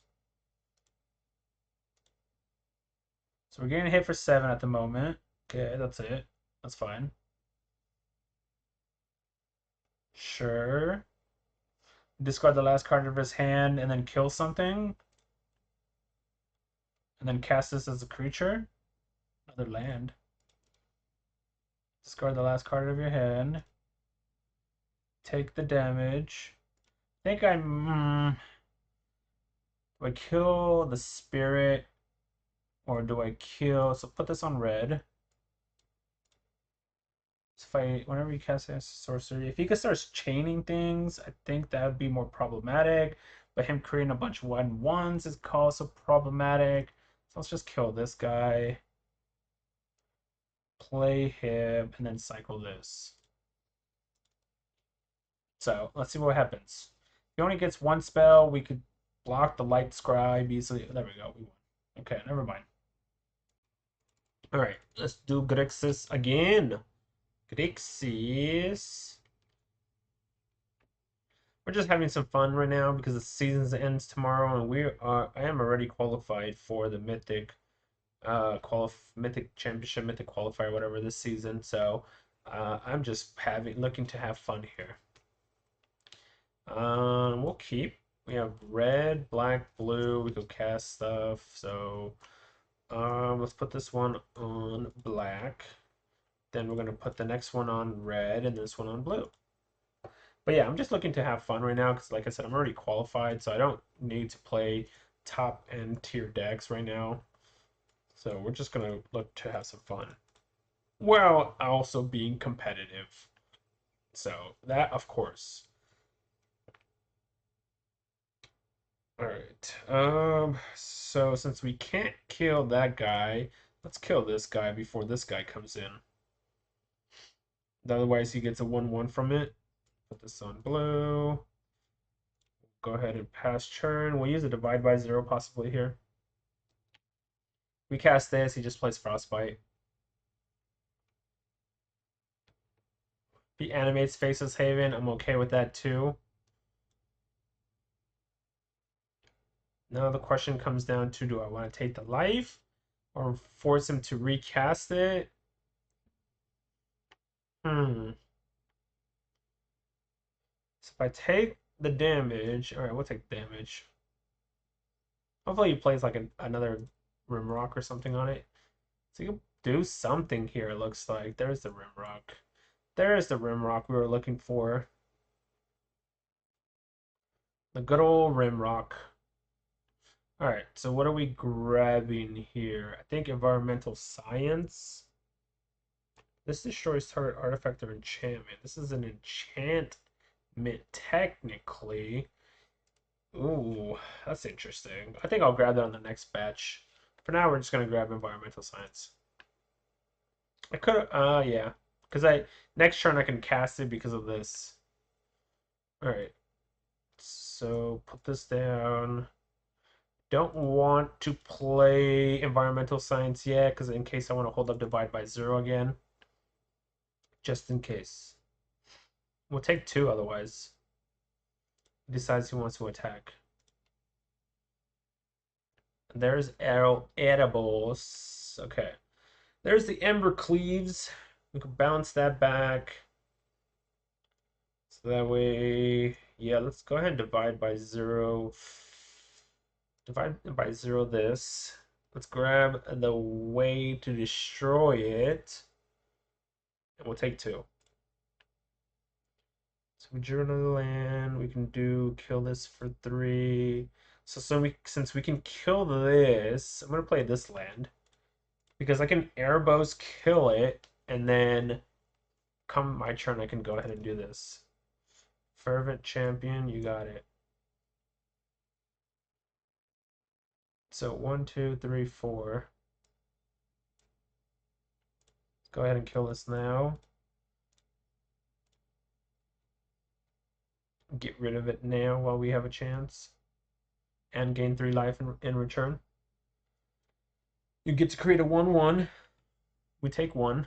So we're getting hit for 7 at the moment. Okay, that's it. That's fine. Sure. Discard the last card of his hand and then kill something. And then cast this as a creature. Another land. Discard the last card of your hand. Take the damage. I think do I kill the spirit? Or do I kill... So put this on red. So whenever you cast a sorcery, if he could start chaining things, I think that would be more problematic. But him creating a bunch of 1/1s is also problematic. So let's just kill this guy. Play him, and then cycle this. So let's see what happens. If he only gets one spell, we could block the Light Scribe easily. There we go. We won. Okay, never mind. Alright, let's do Grixis again. Grixis. We're just having some fun right now because the season ends tomorrow, and I am already qualified for the Mythic Mythic Championship, Mythic Qualifier, whatever this season. So I'm just looking to have fun here. We'll keep. We have red, black, blue. We could cast stuff. So let's put this one on black. Then we're gonna put the next one on red and this one on blue. But yeah, I'm just looking to have fun right now because, like I said, I'm already qualified, so I don't need to play top end tier decks right now. So we're just gonna look to have some fun, while also being competitive. So that, of course. All right. So since we can't kill that guy, let's kill this guy before this guy comes in. Otherwise, he gets a 1/1 from it. Put this on blue. Go ahead and pass turn. We'll use a divide by 0 possibly here. We cast this, he just plays Frostbite. If he animates Faceless Haven, I'm okay with that too. Now the question comes down to, do I want to take the life or force him to recast it? So if I take the damage, all right, we'll take damage. Hopefully he plays like another Rimrock or something on it. So you can do something here, it looks like. There's the Rimrock. There's the Rimrock we were looking for. The good old Rimrock. Alright, so what are we grabbing here? I think Environmental Science. This destroys target artifact or enchantment. This is an enchantment, technically. Ooh, that's interesting. I think I'll grab that on the next batch. For now, we're just going to grab Environmental Science. I could, yeah. Because next turn I can cast it because of this. Alright. So, put this down. Don't want to play Environmental Science yet, because in case I want to hold up Divide by 0 again. Just in case. We'll take 2 otherwise. He decides he wants to attack. There's Edibles. Okay. There's the Ember Cleaves. We can bounce that back. So that way, yeah, let's go ahead and divide by 0. Divide by 0 this. Let's grab the way to destroy it. And we'll take 2. So we drew another land. We can do kill this for 3. So since we can kill this, I'm gonna play this land. Because I can Airbows kill it, and then come my turn I can go ahead and do this. Fervent Champion, you got it. So 1, 2, 3, 4. Let's go ahead and kill this now. Get rid of it now while we have a chance. And gain 3 life in return. You get to create a 1/1. We take 1.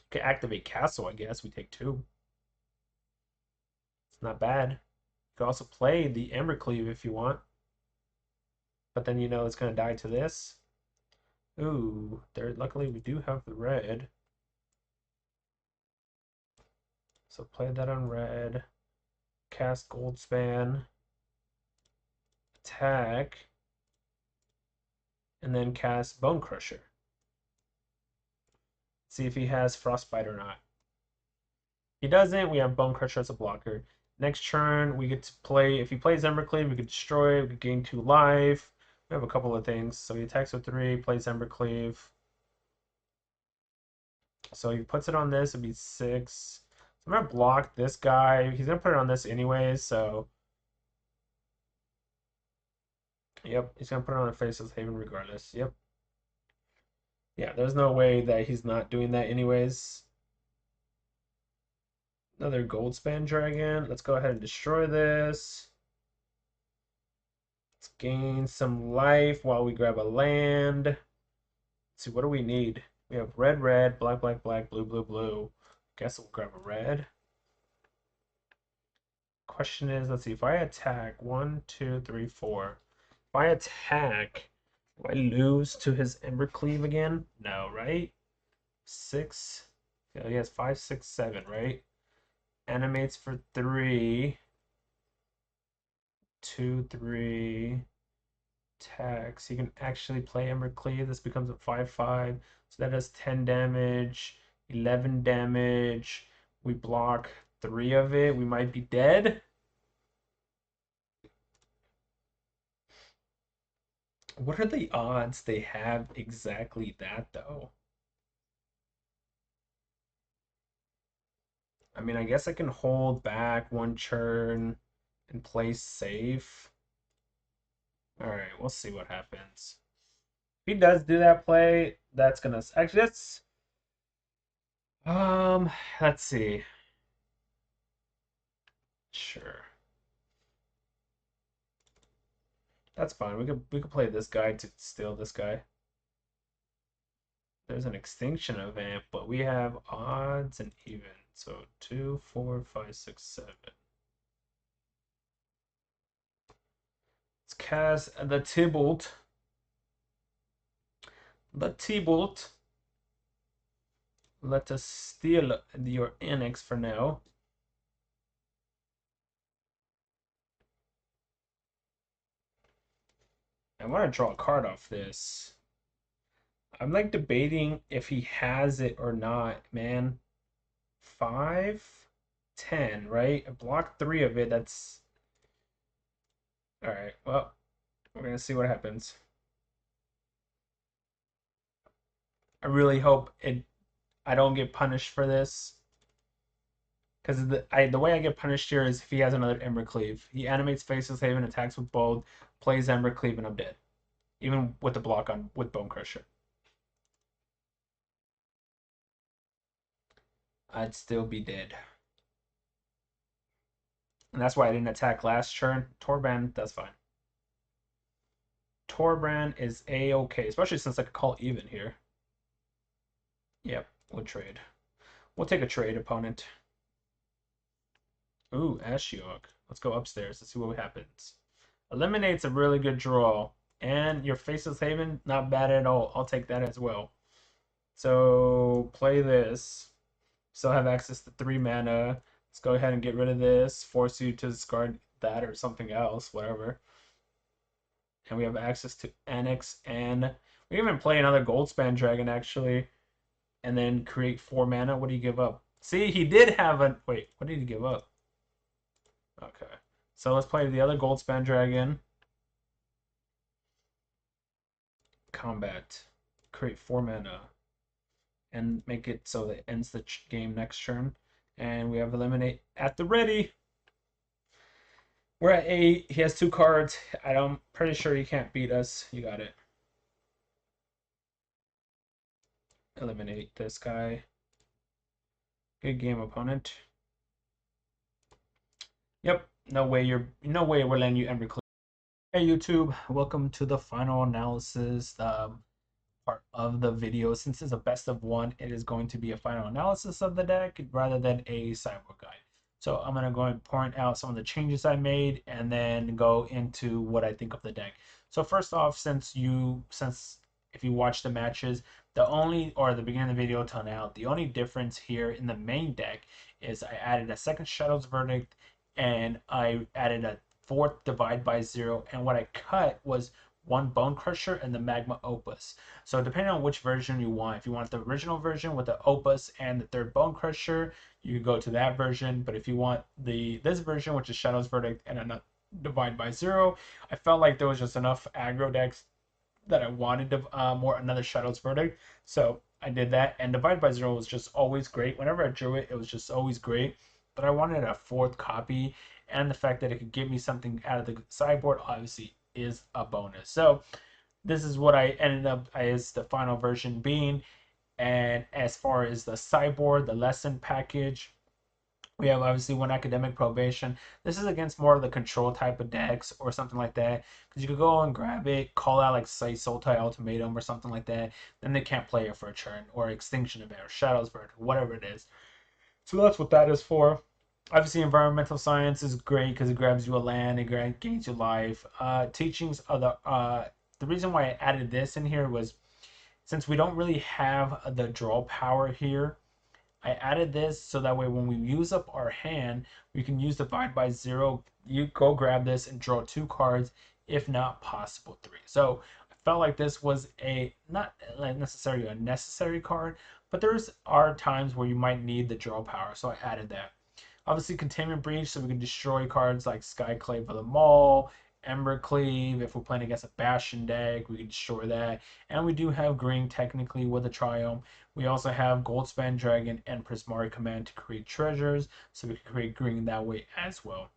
Okay, activate Castle, I guess. We take 2. It's not bad. You can also play the Embercleave if you want. But then you know it's going to die to this. Ooh, luckily we do have the red. So play that on red. Cast Goldspan. Attack. And then cast Bonecrusher. See if he has Frostbite or not. He doesn't. We have Bonecrusher as a blocker. Next turn, we get to play. If he plays Embercleave, we could destroy. We could gain 2 life. We have a couple of things. So he attacks with 3, plays Embercleave. So he puts it on this, it'd be 6. So I'm gonna block this guy. He's gonna put it on this anyways, so. Yep, he's gonna put it on a Faceless Haven regardless. Yep. Yeah, there's no way that he's not doing that anyways. Another Goldspan Dragon. Let's go ahead and destroy this. Let's gain some life while we grab a land. Let's see, what do we need? We have red, red, black, black, black, blue, blue, blue. Guess we'll grab a red. Question is, let's see, if I attack 1, 2, 3, 4. If I attack, do I lose to his Embercleave again? No, right? 6. Yeah, he has 5, 6, 7, right? Animates for 3. 2, 3. Attacks. He can actually play Embercleave. This becomes a 5/5. So that does 10 damage, 11 damage. We block 3 of it. We might be dead. What are the odds they have exactly that, though? I mean, I guess I can hold back 1 turn and play safe. Alright, we'll see what happens. If he does do that play, that's gonna... Actually, that's... let's see. Sure. That's fine. We could play this guy to steal this guy. There's an Extinction Event, but we have odds and evens. So 2, 4, 5, 6, 7. Let's cast the Tybalt. The Tybalt. Let us steal your annex for now. I want to draw a card off this. I'm like debating if he has it or not, man. 5, 10, right? I blocked 3 of it. That's all right. Well, we're gonna see what happens. I really hope I don't get punished for this. Because the way I get punished here is if he has another Embercleave. He animates Faceless Haven, attacks with Bold, plays Embercleave, and I'm dead. Even with the block on with Bonecrusher. I'd still be dead. And that's why I didn't attack last turn. Torbrand, that's fine. Torbrand is A-okay, especially since I could call even here. Yep, we'll trade. We'll take a trade, opponent. Ooh, Ashiok. Let's go upstairs. Let's see what happens. Eliminates a really good draw. And your Faceless Haven, not bad at all. I'll take that as well. So, play this. Still have access to 3 mana. Let's go ahead and get rid of this. Force you to discard that or something else, whatever. And we have access to Annex, and we even play another Goldspan Dragon, actually. And then create 4 mana. What do you give up? See, he did have a... Wait, what did he give up? Okay. So let's play the other Goldspan Dragon. Combat. Create 4 mana. And make it so that it ends the game next turn. And we have Eliminate at the ready. We're at 8. He has 2 cards. I'm pretty sure he can't beat us. You got it. Eliminate this guy. Good game, opponent. Yep. No way we're letting you Embercleave. Hey YouTube, welcome to the final analysis part of the video. Since it's a best of 1, it is going to be a final analysis of the deck rather than a sideboard guide. So I'm going to go and point out some of the changes I made and then go into what I think of the deck. So first off, since if you watch the matches, the beginning of the video till now, the only difference here in the main deck is I added a second Shadow's Verdict and I added a 4th Divide by 0, and what I cut was 1 Bonecrusher and the Magma Opus. So depending on which version you want, if you want the original version with the Opus and the 3rd Bonecrusher, you can go to that version. But if you want this version, which is Shadow's Verdict and a Divide by 0, I felt like there was just enough aggro decks that I wanted another Shadow's Verdict. So I did that, and Divide by 0 was just always great. Whenever I drew it, it was just always great. But I wanted a 4th copy, and the fact that it could give me something out of the sideboard obviously is a bonus. So this is what I ended up as the final version being. And as far as the sideboard, the lesson package, we have obviously 1 Academic Probation. This is against more of the control type of decks or something like that, because you could go and grab it, call out like say Sultai Ultimatum or something like that, then they can't play it for a turn, or Extinction Event or Shadow's Verdict, whatever it is. So that's what that is for. Obviously, Environmental Science is great because it grabs you a land, it gains you life. Teachings of the reason why I added this in here was since we don't really have the draw power here, I added this so that way when we use up our hand, we can use Divide by 0. You go grab this and draw 2 cards, if not possible 3. So I felt like this was not necessarily a necessary card, but are times where you might need the draw power, so I added that. Obviously, Containment Breach, so we can destroy cards like Skyclave of the Maul, Embercleave. If we're playing against a Bastion deck, we can destroy that. And we do have green technically with a Triome. We also have Goldspan Dragon and Prismari Command to create treasures, so we can create green that way as well.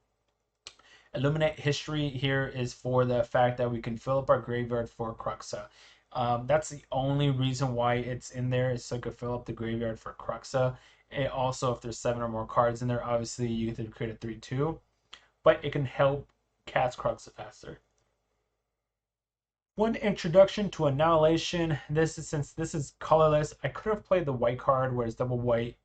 Illuminate History here is for the fact that we can fill up our graveyard for Cruxa. That's the only reason why it's in there, is so I could fill up the graveyard for Cruxa. And also, if there's 7 or more cards in there, obviously you can create a 3/2, but it can help cast Cruxa faster. 1 Introduction to Annihilation. Since this is colorless, I could have played the white card where it's double white,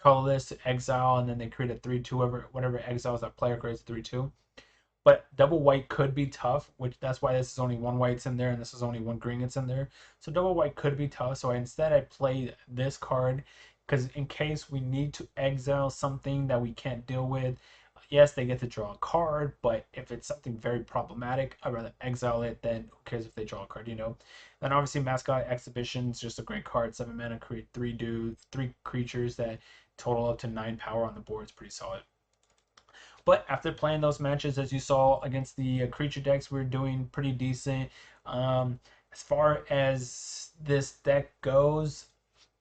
colorless to exile, and then they create a 3/2 whatever exiles that player creates 3/2. But double white could be tough, which that's why this is only one white's in there and this is only one green that's in there. So double white could be tough. So I played this card because in case we need to exile something that we can't deal with, yes, they get to draw a card, but if it's something very problematic, I'd rather exile it than who cares if they draw a card, you know? Then obviously Mascot Exhibition is just a great card. 7 mana, create three creatures that total up to 9 power on the board. It's pretty solid. But after playing those matches, as you saw against the creature decks, we are doing pretty decent. As far as this deck goes,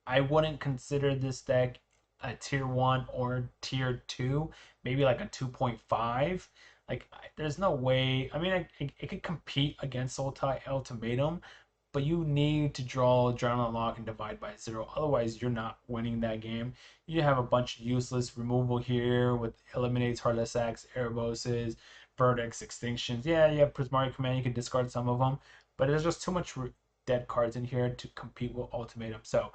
I wouldn't consider this deck a tier 1 or tier 2, maybe like a 2.5. Like, there's no way. I mean, it could compete against Sultai Ultimatum, but you need to draw Drown Unlock and divide by 0. Otherwise, you're not winning that game. You have a bunch of useless removal here with eliminates Heartless Acts, Ereboses, Verdicts, Extinctions. Yeah, you have Prismari Command. You can discard some of them, but there's just too much dead cards in here to compete with Ultimatum. So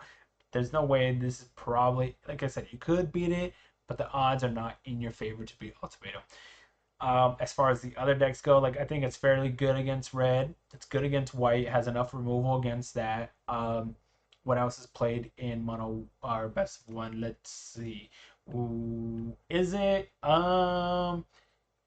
there's no way. This is probably, like I said, you could beat it, but the odds are not in your favor to beat Ultimatum. As far as the other decks go, like I think it's fairly good against red. It's good against white. It has enough removal against that. What else is played in mono or best of one? Let's see. Ooh, is it? It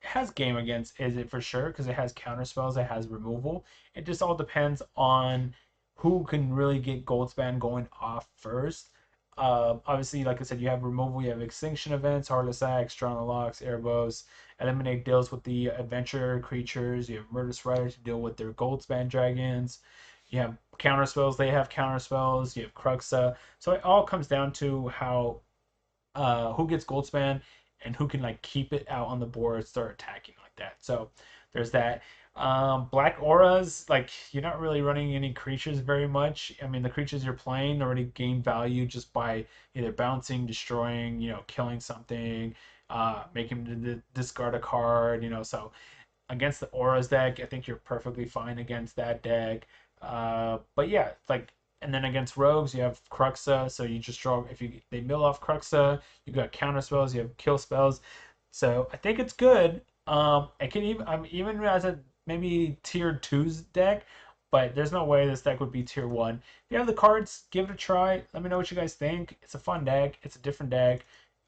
has game against Izzet for sure because it has counter spells. It has removal. It just all depends on who can really get Goldspan going off first. Obviously, like I said, you have removal, you have extinction events, Heartless Act, Strong Locks, Airbows, eliminate deals with the adventure creatures. You have Murderous Rider to deal with their Goldspan dragons. You have counter spells, they have counter spells. You have Cruxa. So it all comes down to how who gets Goldspan and who can like keep it out on the board, start attacking like that. So there's that. Black auras, like you're not really running any creatures very much. I mean, the creatures you're playing already gain value just by either bouncing, destroying, killing something, making them discard a card, So against the auras deck, I think you're perfectly fine against that deck. But yeah, like, and then against rogues, you have Cruxa, so you just draw. If they mill off Cruxa, you got counter spells, you have kill spells. So I think it's good. I can even I'm even as a maybe tier 2's deck, but there's no way this deck would be tier 1. If you have the cards, give it a try. Let me know what you guys think. It's a fun deck. It's a different deck.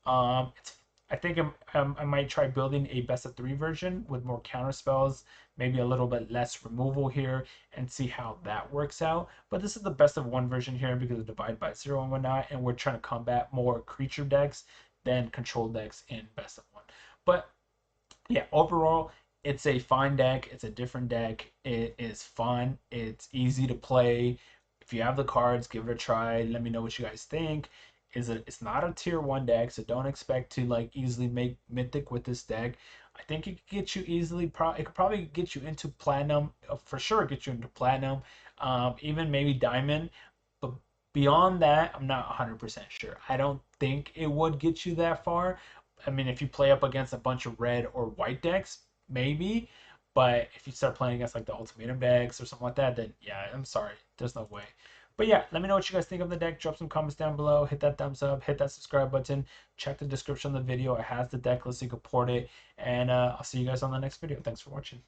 It's I think I might try building a best of 3 version with more counter spells, maybe a little bit less removal here, and see how that works out. But this is the best of 1 version here because of divide by 0 and whatnot, and we're trying to combat more creature decks than control decks in best of 1. But yeah, overall, it's a fine deck. It's a different deck. It is fun. It's easy to play. If you have the cards, give it a try. Let me know what you guys think. It's not a tier 1 deck, so don't expect to like easily make Mythic with this deck. I think it could get you easily. It could probably get you into platinum. For sure, get you into platinum. Even maybe diamond. But beyond that, I'm not 100% sure. I don't think it would get you that far. I mean, if you play up against a bunch of red or white decks, maybe. But if you start playing against like the ultimatum decks or something like that, then yeah, I'm sorry. There's no way. But yeah, let me know what you guys think of the deck. Drop some comments down below. Hit that thumbs up. Hit that subscribe button. Check the description of the video. It has the deck list. You can port it. And I'll see you guys on the next video. Thanks for watching.